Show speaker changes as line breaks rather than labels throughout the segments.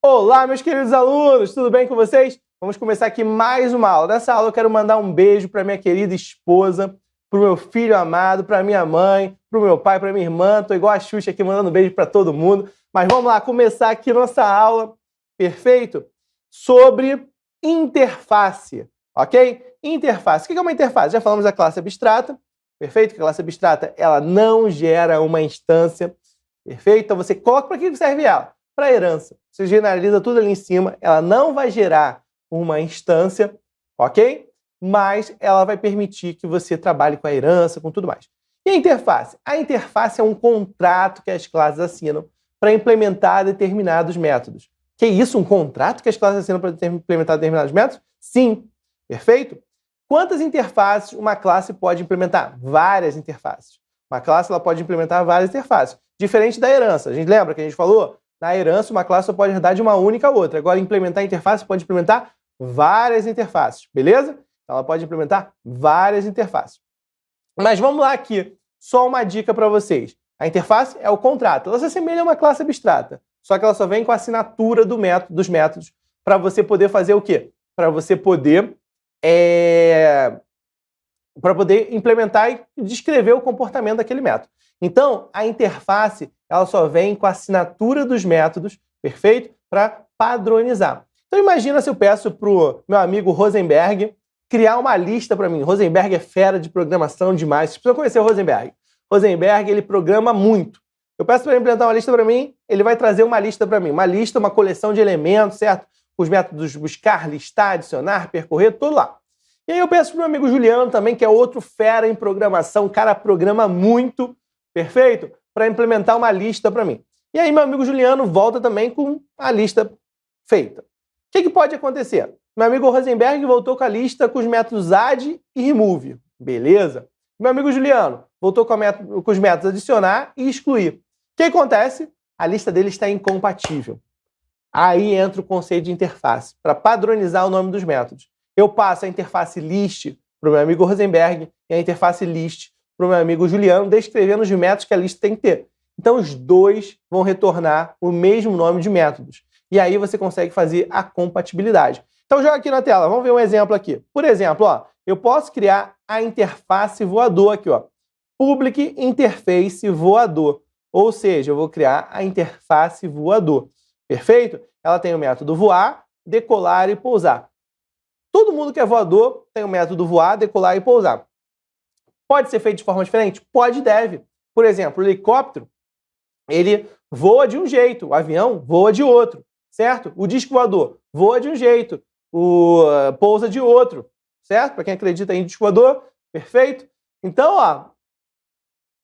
Olá, meus queridos alunos, tudo bem com vocês? Vamos começar aqui mais uma aula. Nessa aula eu quero mandar um beijo para minha querida esposa, para o meu filho amado, para minha mãe, para o meu pai, para minha irmã. Estou igual a Xuxa aqui mandando beijo para todo mundo. Mas vamos lá começar aqui nossa aula, perfeito? Sobre interface, ok? Interface. O que é uma interface? Já falamos da classe abstrata, perfeito? Que a classe abstrata ela não gera uma instância, perfeito? Então você coloca para que serve ela? Para herança. Você generaliza tudo ali em cima, ela não vai gerar uma instância, ok? Mas ela vai permitir que você trabalhe com a herança, com tudo mais. E a interface? A interface é um contrato que as classes assinam para implementar determinados métodos. Que isso? Um contrato que as classes assinam para implementar determinados métodos? Sim. Perfeito? Quantas interfaces uma classe pode implementar? Várias interfaces. Uma classe ela pode implementar várias interfaces. Diferente da herança. A gente lembra que a gente falou? Na herança, uma classe só pode herdar de uma única a outra. Agora, implementar interface pode implementar várias interfaces, beleza? Ela pode implementar várias interfaces. Mas vamos lá aqui. Só uma dica para vocês. A interface é o contrato. Ela se assemelha a uma classe abstrata. Só que ela só vem com a assinatura dos métodos para você poder fazer o quê? Para você poder implementar e descrever o comportamento daquele método. Então, a interface ela só vem com a assinatura dos métodos, perfeito? Para padronizar. Então, imagina se eu peço para o meu amigo Rosenberg criar uma lista para mim. Rosenberg é fera de programação demais. Vocês precisam conhecer o Rosenberg. Rosenberg, ele programa muito. Eu peço para ele implementar uma lista para mim, ele vai trazer uma lista para mim. Uma lista, uma coleção de elementos, certo? Os métodos buscar, listar, adicionar, percorrer, tudo lá. E aí eu peço para o meu amigo Juliano também, que é outro fera em programação, o cara programa muito, perfeito? Para implementar uma lista para mim. E aí meu amigo Juliano volta também com a lista feita. O que pode acontecer? Meu amigo Rosenberg voltou com a lista com os métodos add e remove. Beleza? Meu amigo Juliano voltou com os métodos adicionar e excluir. O que acontece? A lista dele está incompatível. Aí entra o conceito de interface, para padronizar o nome dos métodos. Eu passo a interface list para o meu amigo Rosenberg e a interface list para o meu amigo Juliano, descrevendo os métodos que a lista tem que ter. Então, os dois vão retornar o mesmo nome de métodos. E aí você consegue fazer a compatibilidade. Então, joga aqui na tela. Vamos ver um exemplo aqui. Por exemplo, ó, eu posso criar a interface voador aqui, ó. Public interface voador. Ou seja, eu vou criar a interface voador. Perfeito? Ela tem o método voar, decolar e pousar. Todo mundo que é voador tem o método voar, decolar e pousar. Pode ser feito de forma diferente? Pode e deve. Por exemplo, o helicóptero, ele voa de um jeito, o avião voa de outro, certo? O disco voador voa de um jeito, pousa de outro, certo? Para quem acredita em disco voador, perfeito? Então, ó,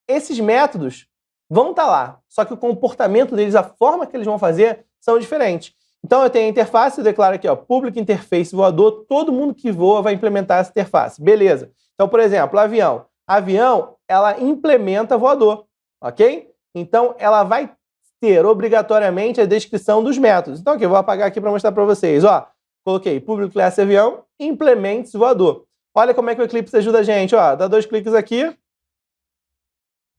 esses métodos vão estar lá, só que o comportamento deles, a forma que eles vão fazer, são diferentes. Então, eu tenho a interface, eu declaro aqui, ó, public interface voador, todo mundo que voa vai implementar essa interface. Beleza. Então, por exemplo, avião. Avião, ela implementa voador, ok? Então, ela vai ter, obrigatoriamente, a descrição dos métodos. Então, aqui, eu vou apagar aqui para mostrar para vocês. Ó, coloquei public class avião, implements voador. Olha como é que o Eclipse ajuda a gente. Ó, dá 2 cliques aqui,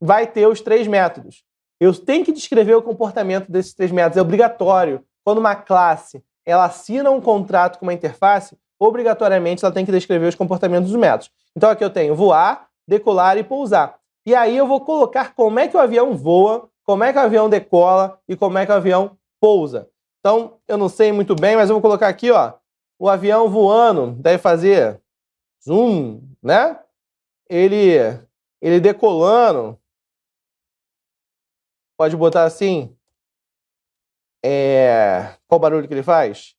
vai ter os 3 métodos. Eu tenho que descrever o comportamento desses 3 métodos, é obrigatório. Quando uma classe ela assina um contrato com uma interface, obrigatoriamente ela tem que descrever os comportamentos dos métodos. Então aqui eu tenho voar, decolar e pousar. E aí eu vou colocar como é que o avião voa, como é que o avião decola e como é que o avião pousa. Então eu não sei muito bem, mas eu vou colocar aqui, ó, o avião voando deve fazer zoom, né? Ele decolando, pode botar assim, qual barulho que ele faz?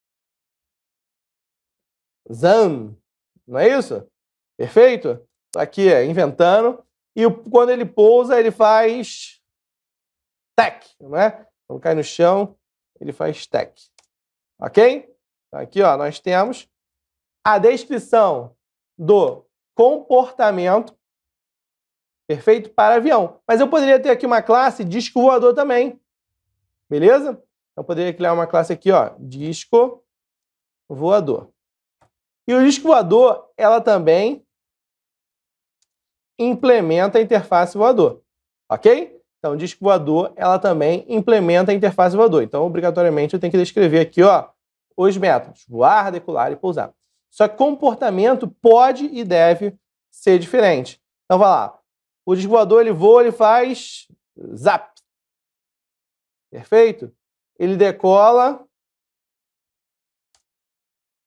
Zam, não é isso? Perfeito? Tô aqui, inventando. E quando ele pousa, ele faz tec, não é? Quando cai no chão, ele faz tec. Ok? Aqui, ó, nós temos a descrição do comportamento, perfeito, para avião. Mas eu poderia ter aqui uma classe disco voador também. Beleza? Então, eu poderia criar uma classe aqui, ó, disco voador. E o disco voador, ela também implementa a interface voador, ok? Então, disco voador, ela também implementa a interface voador. Então, obrigatoriamente, eu tenho que descrever aqui, ó, os métodos: voar, decolar e pousar. Só que comportamento pode e deve ser diferente. Então, vai lá. O disco voador, ele voa, ele faz zap. Perfeito? Ele decola,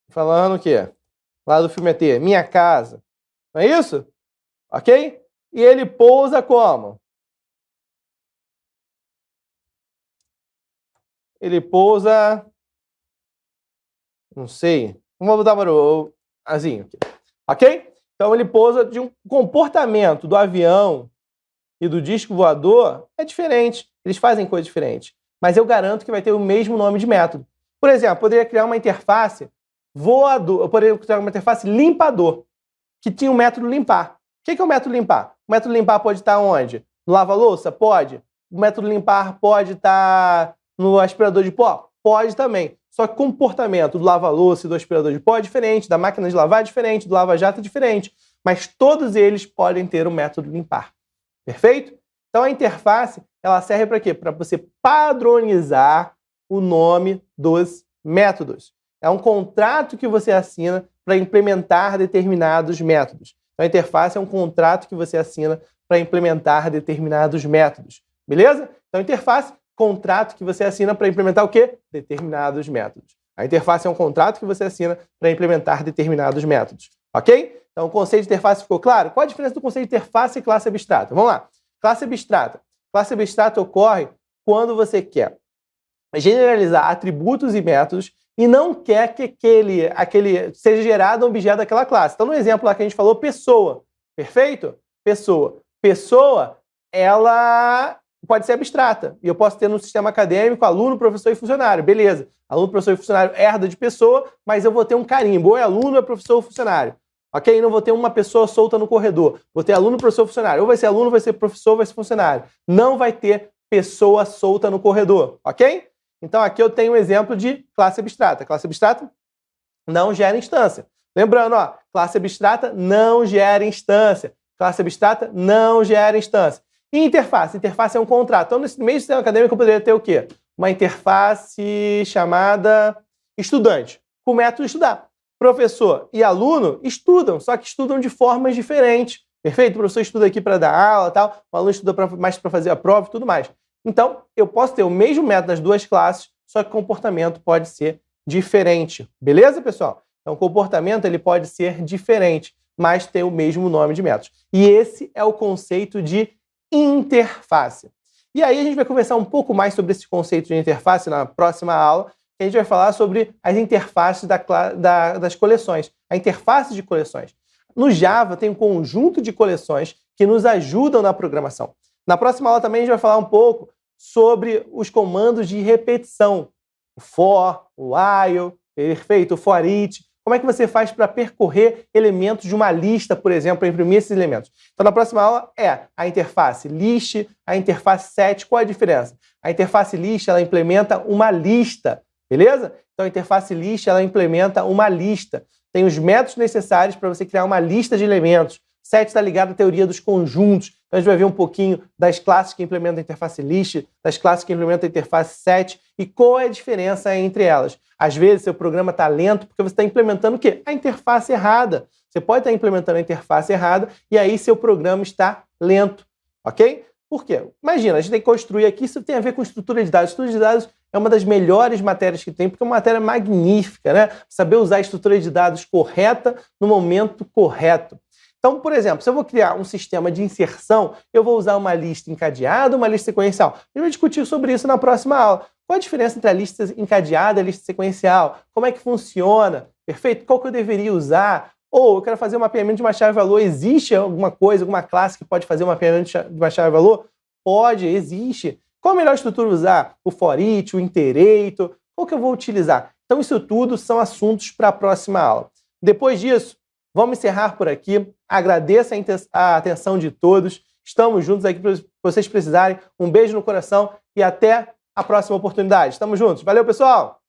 falando o quê? Lá do filme ET, minha casa. Não é isso? Ok? E ele pousa como? Ele pousa... Não sei. Vamos botar para o azinho aqui. Ok? Então ele pousa de um comportamento do avião e do disco voador é diferente. Eles fazem coisas diferentes. Mas eu garanto que vai ter o mesmo nome de método. Por exemplo, eu poderia criar uma interface voador, eu poderia criar uma interface limpador, que tinha o método limpar. O que é o método limpar? O método limpar pode estar onde? No lava-louça? Pode. O método limpar pode estar no aspirador de pó? Pode também. Só que o comportamento do lava-louça e do aspirador de pó é diferente, da máquina de lavar é diferente, do lava-jato é diferente. Mas todos eles podem ter o método limpar. Perfeito? Então a interface, ela serve para quê? Para você padronizar o nome dos métodos. É um contrato que você assina para implementar determinados métodos. Então a interface é um contrato que você assina para implementar determinados métodos. Beleza? Então a interface, contrato que você assina para implementar o quê? Determinados métodos. A interface é um contrato que você assina para implementar determinados métodos. Ok? Então o conceito de interface ficou claro? Qual a diferença do conceito de interface e classe abstrata? Vamos lá. Classe abstrata. Classe abstrata ocorre quando você quer generalizar atributos e métodos e não quer que aquele seja gerado um objeto daquela classe. Então, no exemplo lá que a gente falou, pessoa. Perfeito? Pessoa. Pessoa, ela pode ser abstrata. E eu posso ter no sistema acadêmico aluno, professor e funcionário. Beleza. Aluno, professor e funcionário herda de pessoa, mas eu vou ter um carimbo. Ou é aluno, ou é professor ou funcionário. Ok? Não vou ter uma pessoa solta no corredor. Vou ter aluno, professor, funcionário. Ou vai ser aluno, vai ser professor, vai ser funcionário. Não vai ter pessoa solta no corredor. Ok? Então aqui eu tenho um exemplo de classe abstrata. Classe abstrata não gera instância. Lembrando, ó, classe abstrata não gera instância. Classe abstrata não gera instância. E interface? Interface é um contrato. Então, nesse mesmo sistema acadêmico, eu poderia ter o quê? Uma interface chamada estudante, com o método estudar. Professor e aluno estudam, só que estudam de formas diferentes. Perfeito? O professor estuda aqui para dar aula e tal, o aluno estuda mais para fazer a prova e tudo mais. Então, eu posso ter o mesmo método nas duas classes, só que o comportamento pode ser diferente. Beleza, pessoal? Então, o comportamento ele pode ser diferente, mas ter o mesmo nome de métodos. E esse é o conceito de interface. E aí a gente vai conversar um pouco mais sobre esse conceito de interface na próxima aula, que a gente vai falar sobre as interfaces das coleções, a interface de coleções. No Java tem um conjunto de coleções que nos ajudam na programação. Na próxima aula também a gente vai falar um pouco sobre os comandos de repetição. O for, o while, perfeito, o for each. Como é que você faz para percorrer elementos de uma lista, por exemplo, para imprimir esses elementos? Então, na próxima aula é a interface list, a interface set. Qual é a diferença? A interface list, ela implementa uma lista, beleza? Então, a interface list, ela implementa uma lista. Tem os métodos necessários para você criar uma lista de elementos. Set está ligado à teoria dos conjuntos. Então, a gente vai ver um pouquinho das classes que implementam a interface list, das classes que implementam a interface set e qual é a diferença entre elas. Às vezes, seu programa está lento porque você está implementando o quê? A interface errada. Você pode estar implementando a interface errada e aí seu programa está lento, ok? Por quê? Imagina, a gente tem que construir aqui, isso tem a ver com estrutura de dados. Estrutura de dados é uma das melhores matérias que tem, porque é uma matéria magnífica, né? Saber usar a estrutura de dados correta no momento correto. Então, por exemplo, se eu vou criar um sistema de inserção, eu vou usar uma lista encadeada ou uma lista sequencial. A gente vai discutir sobre isso na próxima aula. Qual a diferença entre a lista encadeada e a lista sequencial? Como é que funciona? Perfeito? Qual que eu deveria usar? Ou eu quero fazer um mapeamento de uma chave-valor. Existe alguma coisa, alguma classe que pode fazer um mapeamento de uma chave-valor? Pode, existe. Qual a melhor estrutura usar? O for each, o iterator? Qual que eu vou utilizar? Então, isso tudo são assuntos para a próxima aula. Depois disso, vamos encerrar por aqui. Agradeço a atenção de todos. Estamos juntos aqui para vocês precisarem. Um beijo no coração e até a próxima oportunidade. Estamos juntos. Valeu, pessoal!